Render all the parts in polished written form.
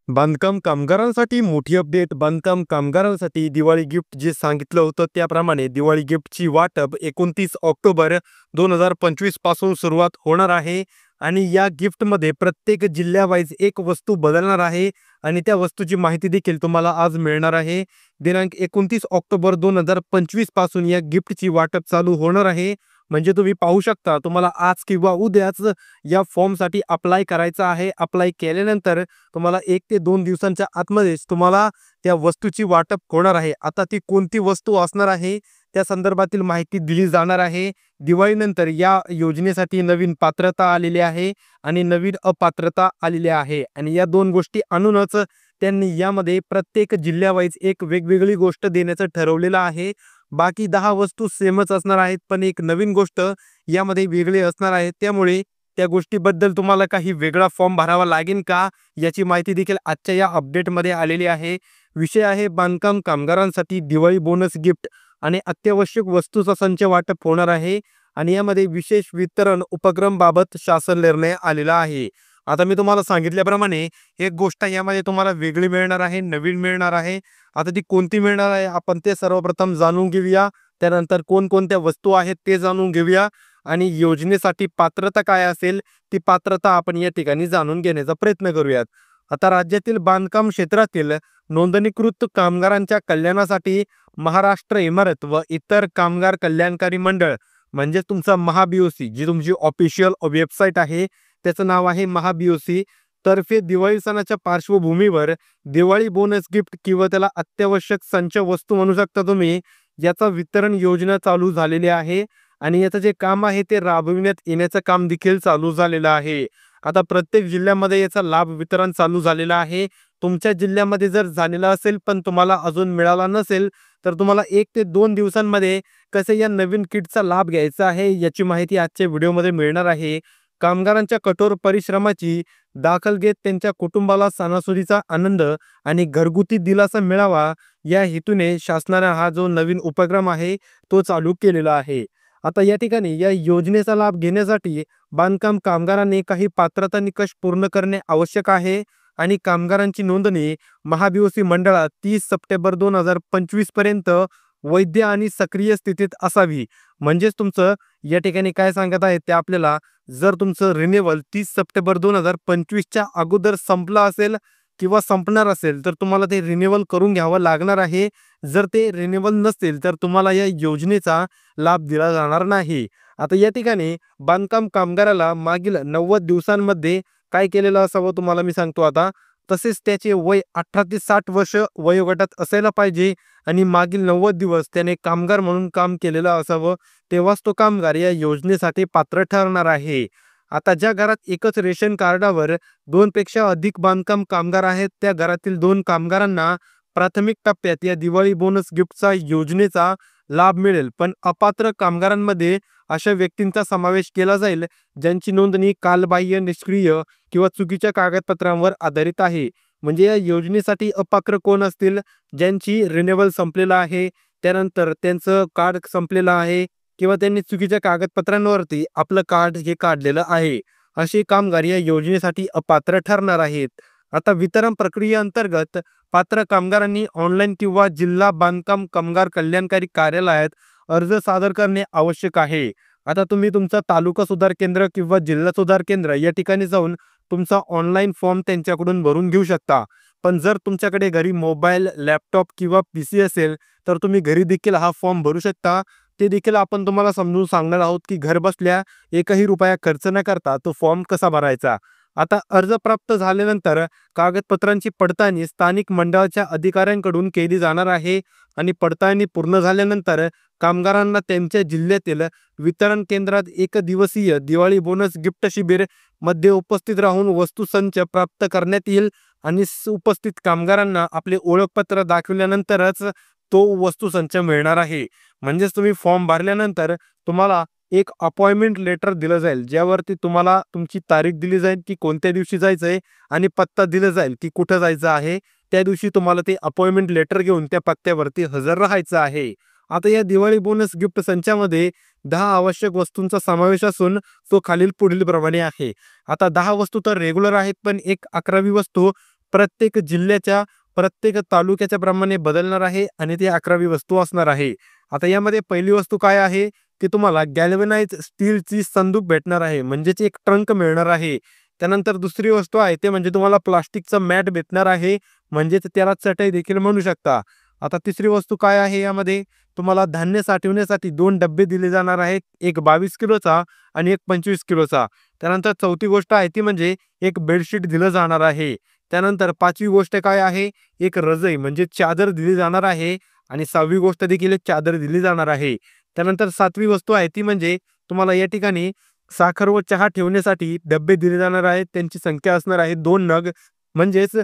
बांधकाम कामगारांसाठी मोठी अपडेट. बांधकाम कामगारांसाठी दिवाळी गिफ्ट जे सांगितलं होतं त्याप्रमाणे दिवाळी गिफ्टची वाटप 29 ऑक्टोबर 2025 पासून सुरुवात होणार आहे आणि या गिफ्टमध्ये प्रत्येक जिल्ह्यावाईज एक वस्तू बदलणार आहे आणि त्या वस्तूची माहिती देखील तुम्हाला आज मिळणार आहे. दिनांक 29 ऑक्टोबर 2025 पासून या गिफ्टची वाटप चालू होणार आहे. म्हणजे तुम्ही पाहू शकता, तुम्हाला आज किंवा उद्याच या फॉर्मसाठी अप्लाय करायचं आहे. अप्लाय केल्यानंतर तुम्हाला 1 ते 2 दिवसांच्या आतमध्येच तुम्हाला त्या वस्तूची वाटप होणार आहे. आता ती कोणती वस्तू असणार आहे त्या संदर्भातील माहिती दिली जाणार आहे. दिवाळीनंतर या योजनेसाठी नवीन पात्रता आलेली आहे आणि नवीन अपात्रता आलेली आहे आणि या दोन गोष्टी आणूनच त्यांनी यामध्ये प्रत्येक जिल्ह्यावाईज एक वेगवेगळी गोष्ट देण्याचं ठरवलेलं आहे. बाकी 10 वस्तू सेमच असणार आहेत, पण एक नवीन गोष्ट यामध्ये वेगळी असणार आहे. त्यामुळे त्या गोष्टीबद्दल तुम्हाला काही वेगळा फॉर्म भरावा लागेल का, याची माहिती देखील आजच्या या अपडेटमध्ये आलेली आहे. विषय आहे बांधकाम कामगारांसाठी दिवाळी बोनस गिफ्ट आणि अत्यावश्यक वस्तूचा संच वाटप होणार आहे आणि यामध्ये विशेष वितरण उपक्रमाबाबत शासन निर्णय आलेला आहे. आता मी तुम्हाला सांगितल्याप्रमाणे एक गोष्ट यामध्ये तुम्हाला वेगळी मिळणार आहे, नवीन मिळणार आहे. आता ती कोणती मिळणार आहे आपण ते सर्वप्रथम जाणून घेऊया. त्यानंतर कोणकोणत्या वस्तू आहेत ते जाणून घेऊया आणि योजनेसाठी पात्रता काय असेल ती पात्रता आपण या ठिकाणी जाणून घेण्याचा प्रयत्न करूयात. आता राज्यातील बांधकाम क्षेत्रातील नोंदणीकृत कामगारांच्या कल्याणासाठी महाराष्ट्र इमारत व इतर कामगार कल्याणकारी मंडळ म्हणजे तुमचा महाबीओसी, जी तुमची ऑफिशियल वेबसाईट आहे त्याचं नाव आहे महाबीओसी, तर्फे दिवाळी सणाच्या पार्श्वभूमीवर दिवाळी बोनस गिफ्ट किंवा त्याला अत्यावश्यक संच वस्तू म्हणू शकता तुम्ही, याचा वितरण योजना चालू झालेली आहे आणि याचं जे काम आहे ते राबविण्यात येण्याचं काम देखील चालू झालेलं आहे. आता प्रत्येक जिल्ह्यामध्ये याचा लाभ वितरण चालू झालेला आहे. तुमच्या जिल्ह्यामध्ये जर झालेला असेल पण तुम्हाला अजून मिळाला नसेल तर तुम्हाला 1 ते 2 दिवसांमध्ये कसे या नवीन किटचा लाभ घ्यायचा आहे याची माहिती आजच्या व्हिडिओमध्ये मिळणार आहे. कामगारांच्या कठोर परिश्रमाची दाखल घेत त्यांच्या कुटुंबाला सणासुदीचा आनंद आणि घरगुती दिलासा मिळावा या हेतूने शासनाने हा जो नवीन उपक्रम आहे तो चालू केलेला आहे. आता या ठिकाणी या योजनेचा लाभ घेण्यासाठी बांधकाम कामगारांनी काही पात्रता निकष पूर्ण करणे आवश्यक आहे आणि कामगारांची नोंदणी महाबीओसी मंडळात 30 सप्टेंबर 2025 पर्यंत वैध आणि सक्रिय स्थितीत असावी. म्हणजेच तुमचं या ठिकाणी काय सांगत आहे ते आपल्याला, जर तुमचं रिन्युअल 30 सप्टेंबर 2025च्या अगोदर संपलं असेल किंवा संपणार असेल तर तुम्हाला ते रिन्युअल करून घ्यावं लागणार आहे. जर ते रिन्युअल नसेल तर तुम्हाला या योजनेचा लाभ दिला जाणार नाही. आता या ठिकाणी बांधकाम कामगाराला मागील 90 दिवसांमध्ये काय केलेलं असावं तुम्हाला मी सांगतो आता. तसेच त्याचे वय 18 ते 60 वर्ष वयोगटात असायला पाहिजे आणि मागील 90 दिवस त्याने कामगार म्हणून काम केलेलं असावं. तेव्हाच तो कामगार या योजनेसाठी पात्र ठरणार आहे. आता ज्या घरात एकच रेशन कार्डावर 2 पेक्षा अधिक बांधकाम कामगार आहेत त्या घरातील 2 कामगारांना प्राथमिक टप्प्यात या दिवाळी बोनस गिफ्टचा योजनेचा लाभ मिळेल. पण अपात्र कामगारांमध्ये अशा व्यक्तींचा समावेश केला जाईल ज्यांची नोंदणी कालबाह्य, निष्क्रिय किंवा चुकीच्या कागदपत्रांवर आधारित आहे. म्हणजे या योजनेसाठी अपात्र कोण असतील? ज्यांची रिन्युअल संपलेला आहे, त्यानंतर त्यांचं कार्ड संपलेलं आहे किंवा त्यांनी चुकीच्या कागदपत्रांवरती आपलं कार्ड हे काढलेलं आहे. असे कामगार या योजनेसाठी अपात्र ठरणार आहेत. आता वितरण प्रक्रियेअंतर्गत पात्र कामगारांनी ऑनलाईन किंवा जिल्हा बांधकाम कामगार कल्याणकारी कार्यालयात अर्ज सादर करणे आवश्यक आहे. आता तुम्ही तुमचा तालुका सुधार केंद्र किंवा जिल्हा सुधार केंद्र या ठिकाणी जाऊन तुमचा ऑनलाईन फॉर्म त्यांच्याकडून भरून घेऊ शकता. पण जर तुमच्याकडे घरी मोबाईल, लॅपटॉप किंवा पीसी असेल तर तुम्ही घरी देखील हा फॉर्म भरू शकता. ते देखील आपण तुम्हाला समजून सांगणार आहोत की घर बसल्या एकही रुपया खर्च न करता तो फॉर्म कसा भरायचा. आता अर्ज प्राप्त झाल्यानंतर कागदपत्रांची पडताळणी स्थानिक मंडळाच्या अधिकाऱ्यांकडून केली जाणार आहे आणि पडताळणी पूर्ण झाल्यानंतर कामगारांना त्यांच्या जिल्ह्यातील वितरण केंद्रात 1 दिवसीय दिवाळी बोनस गिफ्ट शिबिर मध्ये उपस्थित राहून वस्तुसंच प्राप्त करण्यात येईल आणि उपस्थित कामगारांना आपले ओळखपत्र दाखविल्यानंतरच तो वस्तुसंच मिळणार आहे. म्हणजेच तुम्ही फॉर्म भरल्यानंतर तुम्हाला एक अपॉइंटमेंट लेटर दिलं जाईल, ज्यावरती तुम्हाला तुमची तारीख दिली जाईल की कोणत्या दिवशी जायचंय आणि पत्ता दिला जाईल की कुठं जायचं आहे. त्या दिवशी तुम्हाला ते अपॉइंटमेंट लेटर घेऊन त्या पत्त्यावरती हजर राहायचं आहे. आता या दिवाळी बोनस गिफ्ट संचामध्ये 10 आवश्यक वस्तूंचा समावेश असून तो खालील पुढील प्रमाणे आहे. आता 10 वस्तू तर रेग्युलर आहेत, पण एक 11वी वस्तू प्रत्येक जिल्ह्याच्या प्रत्येक तालुक्याच्या प्रमाणे बदलणार आहे आणि ती 11वी वस्तू असणार आहे. आता यामध्ये पहिली वस्तू काय आहे, की तुम्हाला गॅल्व्हनाइज्ड स्टीलची संदूक भेटणार आहे, म्हणजेच एक ट्रंक मिळणार आहे. त्यानंतर दुसरी वस्तू आहे ते म्हणजे तुम्हाला प्लास्टिकचं मॅट भेटणार आहे, म्हणजेच त्याला चटई देखील म्हणू शकता. आता तिसरी वस्तू काय आहे यामध्ये, तुम्हाला धान्य साठवण्यासाठी 2 डब्बे दिले जाणार आहेत. एक 22 किलोचा आणि एक 25 किलोचा. त्यानंतर चौथी गोष्ट आहे ती म्हणजे एक बेडशीट दिलं जाणार आहे. त्यानंतर 5वी गोष्ट काय आहे, एक रजई म्हणजे चादर दिली जाणार आहे आणि 6वी गोष्ट देखील एक चादर दिली जाणार आहे. त्यानंतर 7वी वस्तू आहे ती म्हणजे तुम्हाला या ठिकाणी साखर व चहा ठेवण्यासाठी डब्बे दिले जाणार आहेत. त्यांची संख्या असणार आहे 2 नग, म्हणजेच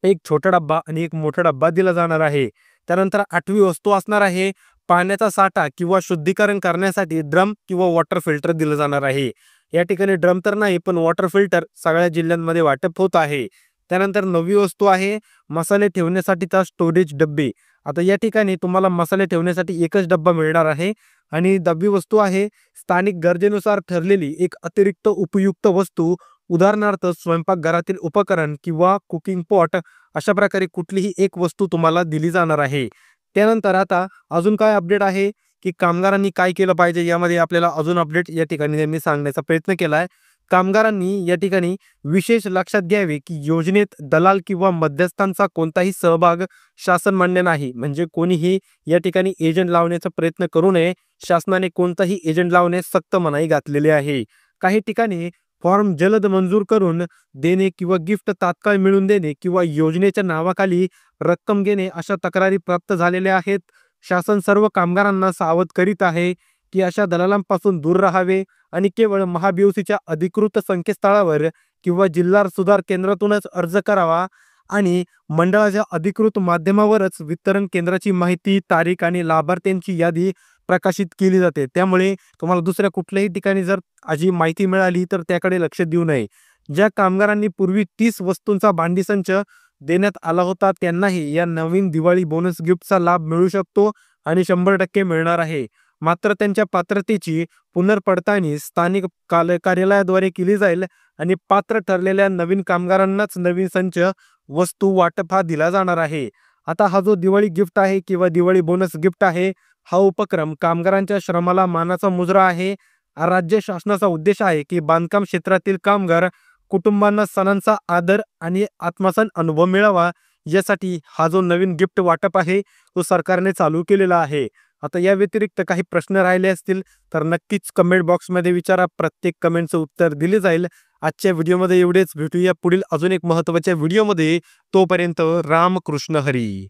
एक छोटा डब्बा आणि एक मोठा डब्बा दिला जाणार आहे. त्यानंतर 8वी वस्तू असणार आहे पाण्याचा साठा किंवा शुद्धीकरण करण्यासाठी ड्रम किंवा वॉटर फिल्टर दिलं जाणार आहे. या ठिकाणी ड्रम तर नाही, पण वॉटर फिल्टर सगळ्या जिल्ह्यांमध्ये वाटप होत आहे. त्यानंतर 9वी वस्तू आहे मसाले ठेवण्यासाठीचा स्टोरेज डब्बे. आता या ठिकाणी तुम्हाला मसाले ठेवण्यासाठी एकच डब्बा मिळणार आहे. आणि 10वी वस्तू आहे स्थानिक गरजेनुसार ठरलेली एक अतिरिक्त उपयुक्त वस्तू, उदाहरणार्थ स्वयंपाकघरातील उपकरण किंवा कुकिंग पॉट, अशा प्रकारे कुठलीही एक वस्तू तुम्हाला दिली जाणार आहे. त्यानंतर आता अजून काय अपडेट आहे, की कामगारांनी काय केलं पाहिजे, यामध्ये आपल्याला अजून अपडेट या ठिकाणी त्यांनी सांगण्याचा प्रयत्न केला आहे. कामगारांनी या ठिकाणी विशेष लक्षात घ्यावे, की योजनेत दलाल किंवा मध्यस्थांचा कोणताही सहभाग शासन मान्य नाही. म्हणजे कोणीही या ठिकाणी एजंट लावण्याचा प्रयत्न करू नये. शासनाने कोणताही एजंट लावण्यास सक्त मनाई घातलेली आहे. काही ठिकाणी फॉर्म जलद मंजूर करून देणे किंवा गिफ्ट तात्काळ मिळवून देणे किंवा योजनेच्या नावाखाली रक्कम घेणे अशा तक्रारी प्राप्त झालेल्या आहेत. शासन सर्व कामगारांना सावध करीत आहे, की अशा दलालांपासून दूर राहावे आणि केवळ महाबीओसीच्या अधिकृत संकेतस्थळावर किंवा जिल्हा सुधार केंद्रातूनच अर्ज करावा आणि मंडळाच्या अधिकृत माध्यमावरच वितरण केंद्राची माहिती, तारीख आणि लाभार्थ्यांची यादी प्रकाशित केली जाते. त्यामुळे तुम्हाला दुसऱ्या कुठल्याही ठिकाणी जर अशी माहिती मिळाली तर त्याकडे लक्ष देऊ नये. ज्या कामगारांनी पूर्वी 30 वस्तूंचा भांडी संच देण्यात आला होता त्यांनाही या नवीन दिवाळी बोनस गिफ्टचा लाभ मिळू शकतो आणि 100% मिळणार आहे. मात्र त्यांच्या पात्रतेची पुनर्पडताळणी स्थानिक कार्यालयाद्वारे केली जाईल आणि पात्र ठरलेल्या नवीन कामगारांनाच नवीन संच वस्तू वाटप हा दिला जाणार आहे. आता हा जो दिवाळी गिफ्ट आहे किंवा दिवाळी बोनस गिफ्ट आहे, हा उपक्रम कामगारांच्या श्रमाला मानाचा मुजरा आहे. राज्य शासनाचा उद्देश आहे, की बांधकाम क्षेत्रातील कामगार कुटुंबांना सणांचा आदर आणि आत्मसन अनुभव मिळावा, यासाठी हा जो नवीन गिफ्ट वाटप आहे तो सरकारने चालू केलेला आहे. आता या व्यतिरिक्त काही प्रश्न राहिले असतील तर नक्कीच कमेंट बॉक्समध्ये विचारा. प्रत्येक कमेंटचं उत्तर दिले जाईल. आजच्या व्हिडिओमध्ये एवढेच. भेटूया पुढील अजून एक महत्त्वाच्या व्हिडिओमध्ये. तोपर्यंत रामकृष्ण हरी.